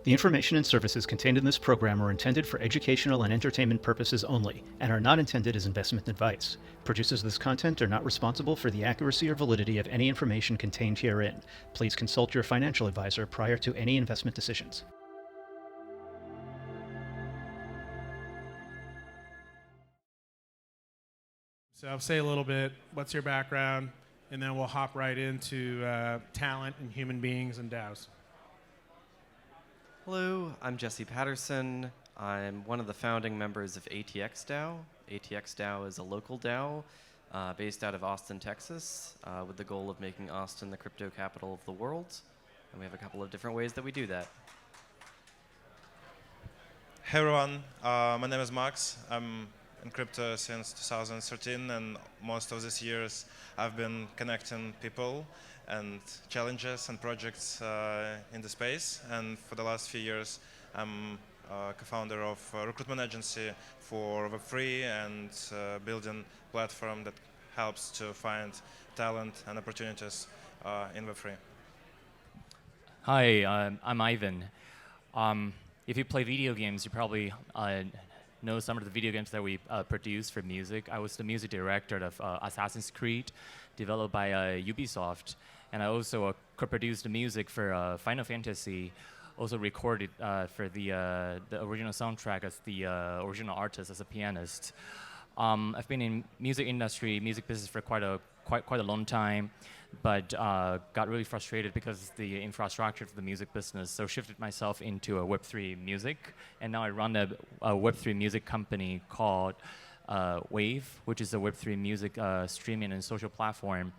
The information and services contained in this program are intended for educational and entertainment purposes only and are not intended as investment advice. Producers of this content are not responsible for the accuracy or validity of any information contained herein. Please consult your financial advisor prior to any investment decisions. So I'll say a little bit, what's your background, and then we'll hop right into talent and human beings and DAOs. Hello, I'm Jesse Paterson. I'm one of the founding members of ATX DAO. ATX DAO is a local DAO based out of Austin, Texas, with the goal of making Austin the crypto capital of the world. And we have a couple of different ways that we do that. Hey everyone, my name is Max. I'm in crypto since 2013, and most of these years I've been connecting people and challenges and projects in the space. And for the last few years, I'm co-founder of a recruitment agency for Web3 and building a platform that helps to find talent and opportunities in Web3. Hi, I'm Ivan. If you play video games, you probably know some of the video games that we produce for music. I was the music director of Assassin's Creed, developed by Ubisoft. And I also co-produced the music for Final Fantasy, also recorded for the original soundtrack as the original artist, as a pianist. I've been in music business for quite a long time, but got really frustrated because of the infrastructure of the music business, so shifted myself into a Web3 music, and now I run a Web3 music company called Wave, which is a Web3 music streaming and social platform.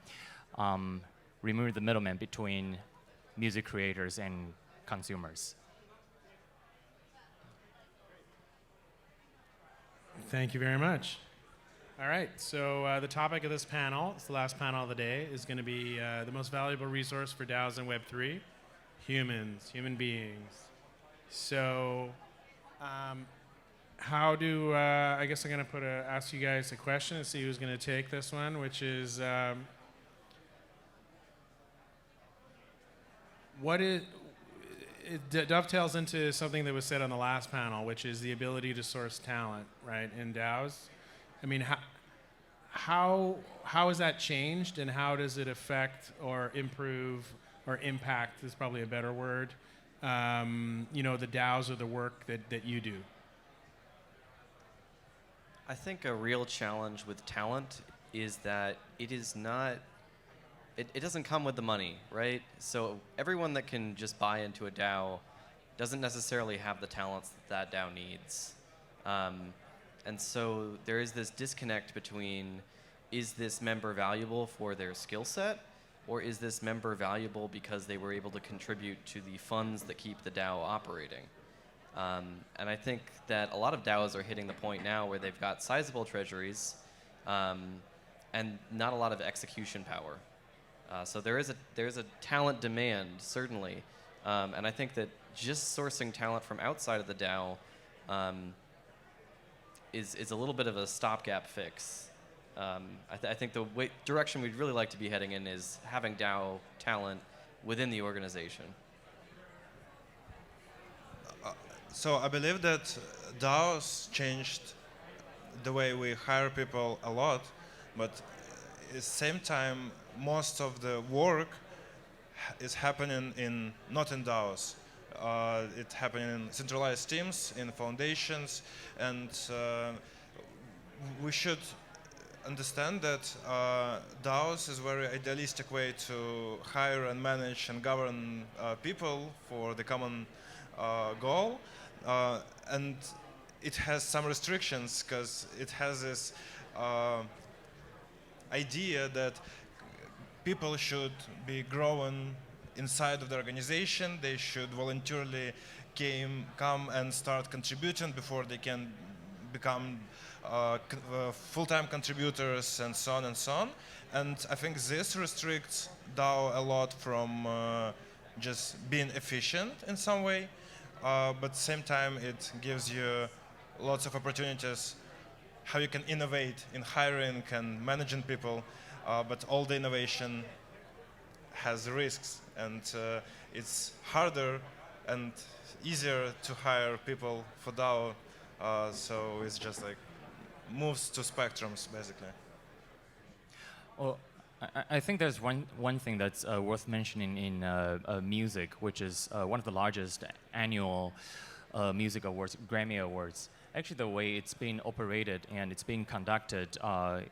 Remove the middleman between music creators and consumers. Thank you very much. All right, so the topic of this panel, it's the last panel of the day, is going to be the most valuable resource for DAOs and Web3, human beings. So how do, I guess I'm going to ask you guys a question and see who's going to take this one, which is, it dovetails into something that was said on the last panel, which is the ability to source talent, right, in DAOs. I mean, how has that changed, and how does it affect or improve or impact is probably a better word, the DAOs or the work that you do? I think a real challenge with talent is that it is not, it doesn't come with the money, right? So everyone that can just buy into a DAO doesn't necessarily have the talents that DAO needs. And so there is this disconnect between, is this member valuable for their skill set, or is this member valuable because they were able to contribute to the funds that keep the DAO operating? And I think that a lot of DAOs are hitting the point now where they've got sizable treasuries and not a lot of execution power. So there is a talent demand, certainly, and I think that just sourcing talent from outside of the DAO is a little bit of a stopgap fix. I think the direction we'd really like to be heading in is having DAO talent within the organization. So I believe that DAOs changed the way we hire people a lot, but at the same time, most of the work is happening not in DAOs. It's happening in centralized teams, in foundations, and we should understand that DAOs is a very idealistic way to hire and manage and govern people for the common goal, and it has some restrictions because it has this idea that people should be growing inside of the organization. They should voluntarily come and start contributing before they can become full-time contributors and so on and so on. And I think this restricts DAO a lot from just being efficient in some way, but at the same time it gives you lots of opportunities how you can innovate in hiring and managing people, but all the innovation has risks, and it's harder and easier to hire people for DAO. So it's just like moves to spectrums basically. Well, I think there's one thing that's worth mentioning in music, which is one of the largest annual music awards, Grammy Awards. Actually, the way it's being operated and it's being conducted,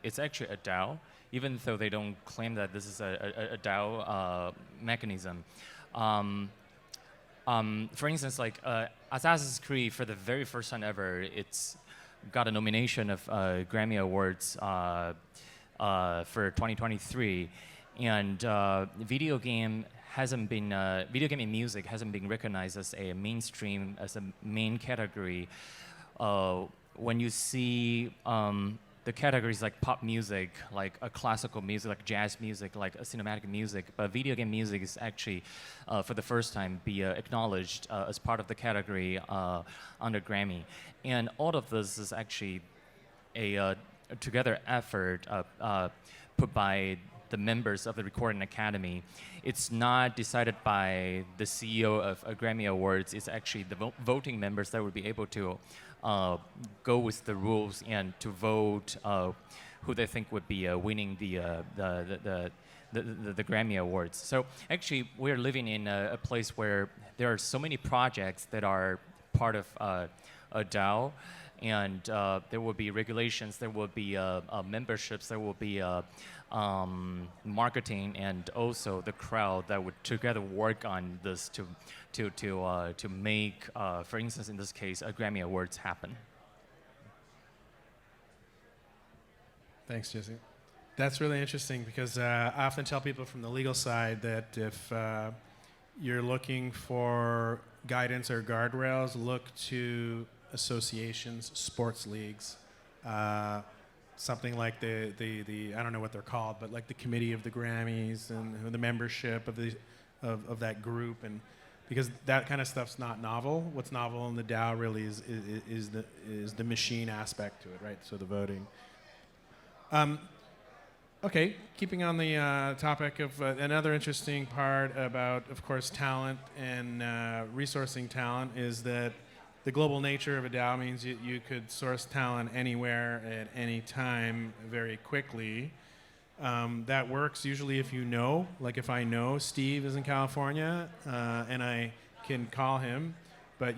it's actually a DAO, even though they don't claim that this is a DAO mechanism. For instance, like Assassin's Creed, for the very first time ever, it's got a nomination of Grammy Awards for 2023, and video game and music hasn't been recognized as a mainstream, as a main category. When you see the categories like pop music, like a classical music, like jazz music, like a cinematic music, but video game music is actually, for the first time, be acknowledged as part of the category under Grammy. And all of this is actually a together effort put by the members of the Recording Academy. It's not decided by the CEO of Grammy Awards. It's actually the voting members that would be able to go with the rules and to vote who they think would be winning the Grammy Awards. So actually, we're living in a place where there are so many projects that are part of a DAO, and there will be regulations, there will be memberships, there will be marketing, and also the crowd that would together work on this to make, for instance, in this case, a Grammy Awards happen. Thanks, Jesse. That's really interesting because I often tell people from the legal side that if you're looking for guidance or guardrails, look to associations, sports leagues, something like the I don't know what they're called, but like the committee of the Grammys and the membership of that group, and because that kind of stuff's not novel. What's novel in the DAO really is the machine aspect to it, right? So the voting. Okay, keeping on the topic of another interesting part about, of course, talent and resourcing talent is that the global nature of a DAO means you could source talent anywhere at any time very quickly. That works usually if you know, like if I know Steve is in California and I can call him, but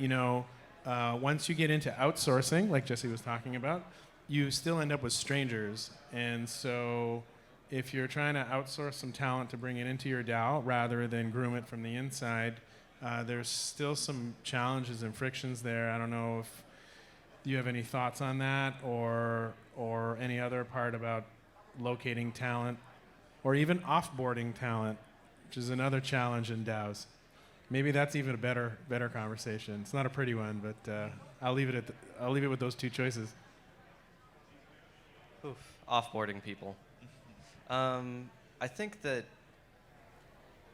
once you get into outsourcing, like Jesse was talking about, you still end up with strangers. And so if you're trying to outsource some talent to bring it into your DAO rather than groom it from the inside, there's still some challenges and frictions there. I don't know if you have any thoughts on that or any other part about locating talent or even offboarding talent, which is another challenge in DAOs. Maybe that's even a better conversation. It's not a pretty one, but I'll leave it with those two choices. Oof, offboarding people. I think that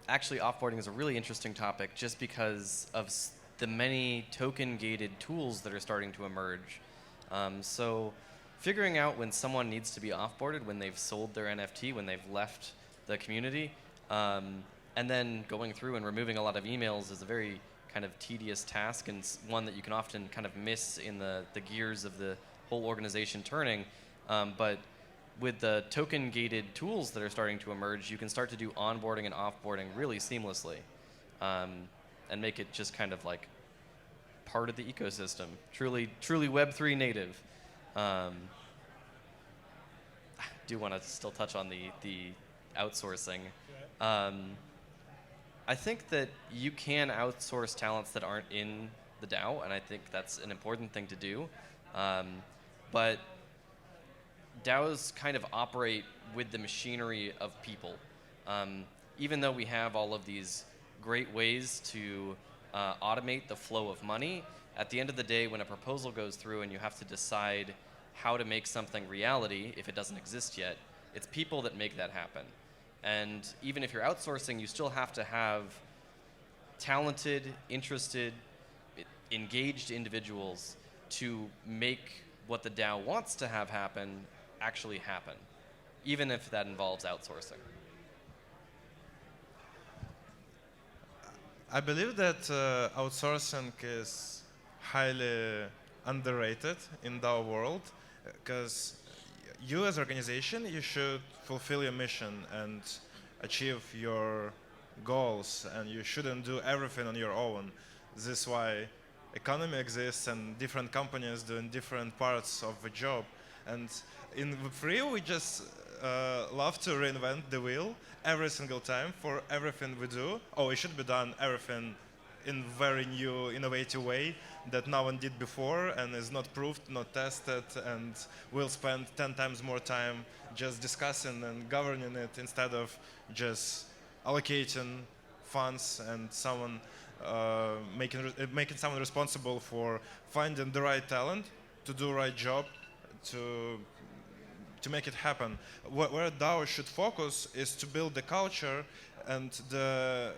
actually offboarding is a really interesting topic just because of the many token-gated tools that are starting to emerge. So figuring out when someone needs to be offboarded, when they've sold their NFT, when they've left the community, and then going through and removing a lot of emails is a very kind of tedious task, and one that you can often kind of miss in the gears of the whole organization turning. But with the token-gated tools that are starting to emerge, you can start to do onboarding and offboarding really seamlessly, and make it just kind of like part of the ecosystem, truly Web3 native. I do want to still touch on the outsourcing. I think that you can outsource talents that aren't in the DAO, and I think that's an important thing to do. But DAOs kind of operate with the machinery of people. Even though we have all of these great ways to automate the flow of money, at the end of the day, when a proposal goes through and you have to decide how to make something reality, if it doesn't exist yet, it's people that make that happen. And even if you're outsourcing, you still have to have talented, interested, engaged individuals to make what the DAO wants to have happen actually happen, even if that involves outsourcing. I believe that outsourcing is highly underrated in DAO world because you as organization, you should fulfill your mission and achieve your goals, and you shouldn't do everything on your own. This is why economy exists and different companies doing different parts of the job. And in Web3, we just love to reinvent the wheel every single time for everything we do. Oh, it should be done everything in very new, innovative way that no one did before and is not proved, not tested, and we'll spend 10 times more time just discussing and governing it instead of just allocating funds and someone making someone responsible for finding the right talent to do the right job to make it happen. Where DAO should focus is to build the culture and the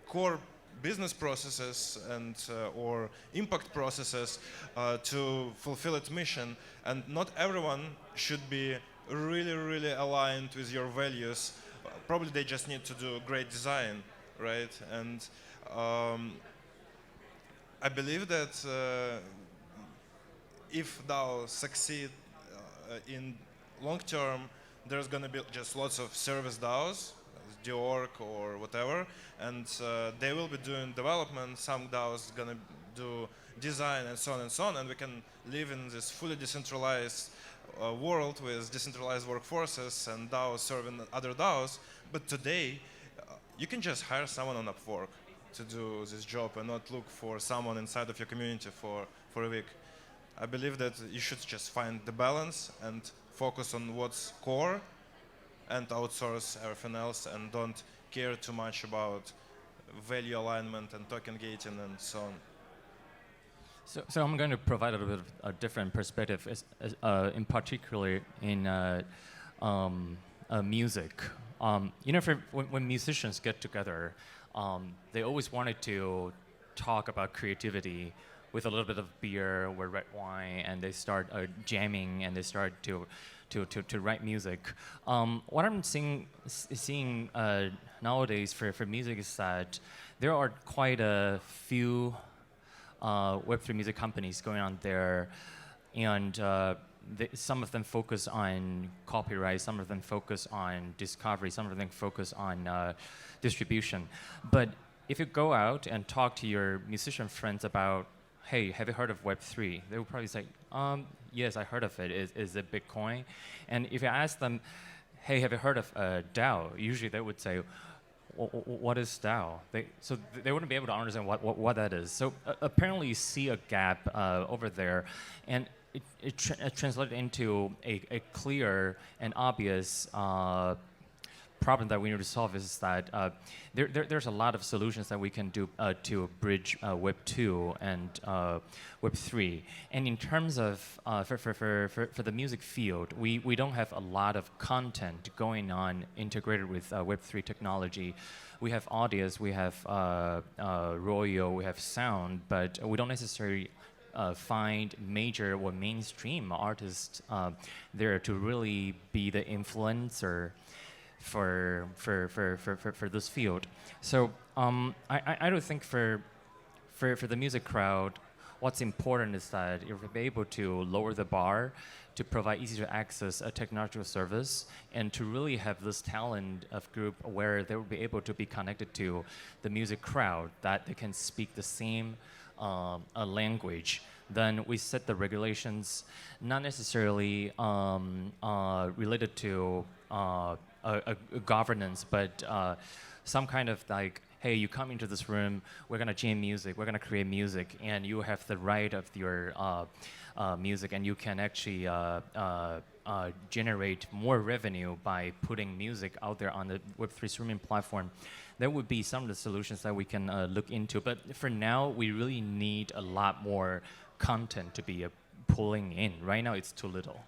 core business processes and or impact processes to fulfill its mission. And not everyone should be really, really aligned with your values. Probably they just need to do great design, right? And I believe that if DAO succeed in long term, there's going to be just lots of service DAOs, Diorg or whatever, and they will be doing development. Some DAOs going to do design and so on and so on, and we can live in this fully decentralized world with decentralized workforces and DAOs serving other DAOs. But today, you can just hire someone on Upwork to do this job and not look for someone inside of your community for a week. I believe that you should just find the balance and focus on what's core and outsource everything else, and don't care too much about value alignment and token gating and so on. So I'm going to provide a little bit of a different perspective, in particular in music. When musicians get together, they always wanted to talk about creativity with a little bit of beer or red wine, and they start jamming and they start to write music. What I'm seeing nowadays for music is that there are quite a few Web3 music companies going on there, and some of them focus on copyright, some of them focus on discovery, some of them focus on distribution. But if you go out and talk to your musician friends about, hey, have you heard of Web3? They will probably say, yes, I heard of it. Is it Bitcoin? And if you ask them, hey, have you heard of DAO? Usually they would say, what is DAO? So they wouldn't be able to understand what that is. So apparently you see a gap over there, and it translated into a clear and obvious problem that we need to solve is that there's a lot of solutions that we can do to bridge Web 2 and Web 3. And in terms of for the music field, we don't have a lot of content going on integrated with Web 3 technology. We have audios, we have Royo, we have sound, but we don't necessarily find major or mainstream artists there to really be the influencer for this field. So I don't think for the music crowd, what's important is that you're able to lower the bar to provide easy to access a technological service, and to really have this talent of group where they will be able to be connected to the music crowd, that they can speak the same language. Then we set the regulations, not necessarily related to a governance, but some kind of like, hey, you come into this room, we're gonna jam music, we're gonna create music, and you have the right of your music, and you can actually generate more revenue by putting music out there on the Web3 streaming platform. That would be some of the solutions that we can look into. But for now, we really need a lot more content to be pulling in. Right now, it's too little.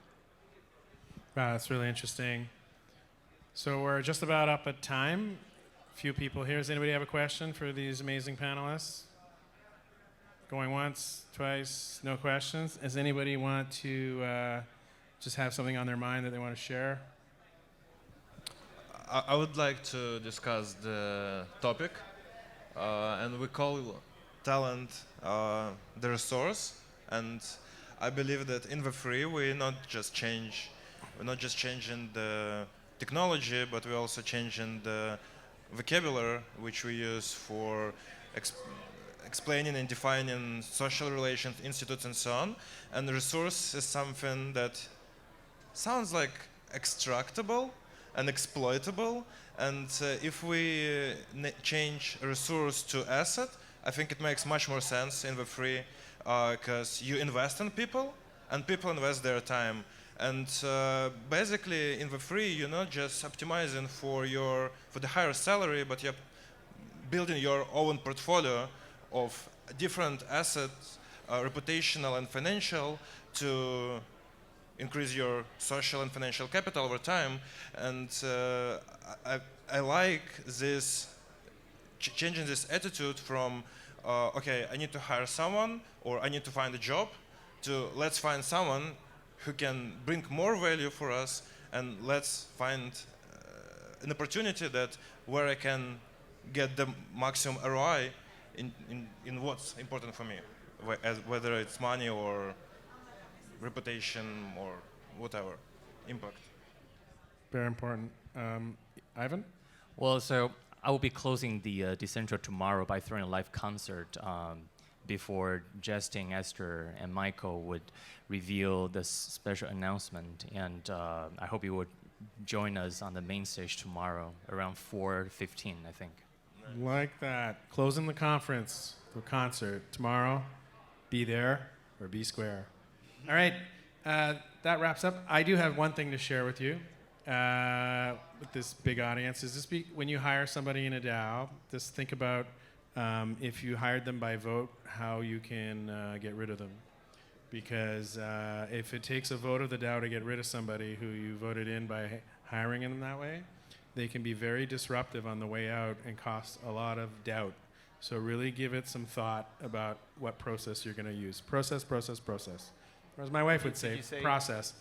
Wow, that's really interesting. So we're just about up at time. A few people here. Does anybody have a question for these amazing panelists? Going once, twice, no questions. Does anybody want to just have something on their mind that they want to share? I would like to discuss the topic and we call talent the resource. And I believe that in Web3 we're not just changing the technology, but we're also changing the vocabulary which we use for explaining and defining social relations, institutes, and so on. And the resource is something that sounds like extractable and exploitable. And if we change resource to asset, I think it makes much more sense in Web3 because you invest in people and people invest their time. And basically in Web3, you're not just optimizing for the higher salary, but you're building your own portfolio of different assets, reputational and financial, to increase your social and financial capital over time. And I like this changing this attitude from okay, I need to hire someone or I need to find a job, to let's find someone who can bring more value for us, and let's find an opportunity that where I can get the maximum ROI in what's important for me, whether it's money or reputation or whatever, impact. Very important. Ivan? Well, so I will be closing the DCentral tomorrow by throwing a live concert before Justin, Esther, and Michael would reveal this special announcement. And I hope you would join us on the main stage tomorrow around 4:15, I think. Like that. Closing the conference, the concert tomorrow. Be there or be square. All right. That wraps up. I do have one thing to share with you with this big audience. Is this when you hire somebody in a DAO, just think about if you hired them by vote, how you can get rid of them. Because if it takes a vote of the DAO to get rid of somebody who you voted in by hiring them that way, they can be very disruptive on the way out and cost a lot of doubt. So really give it some thought about what process you're going to use. Process, process, process. Or as my wife would say, process.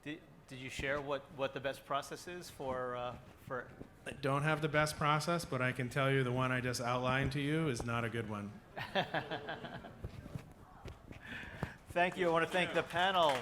Did you share what the best process is for? I don't have the best process, but I can tell you the one I just outlined to you is not a good one. Thank you. I want to thank the panel.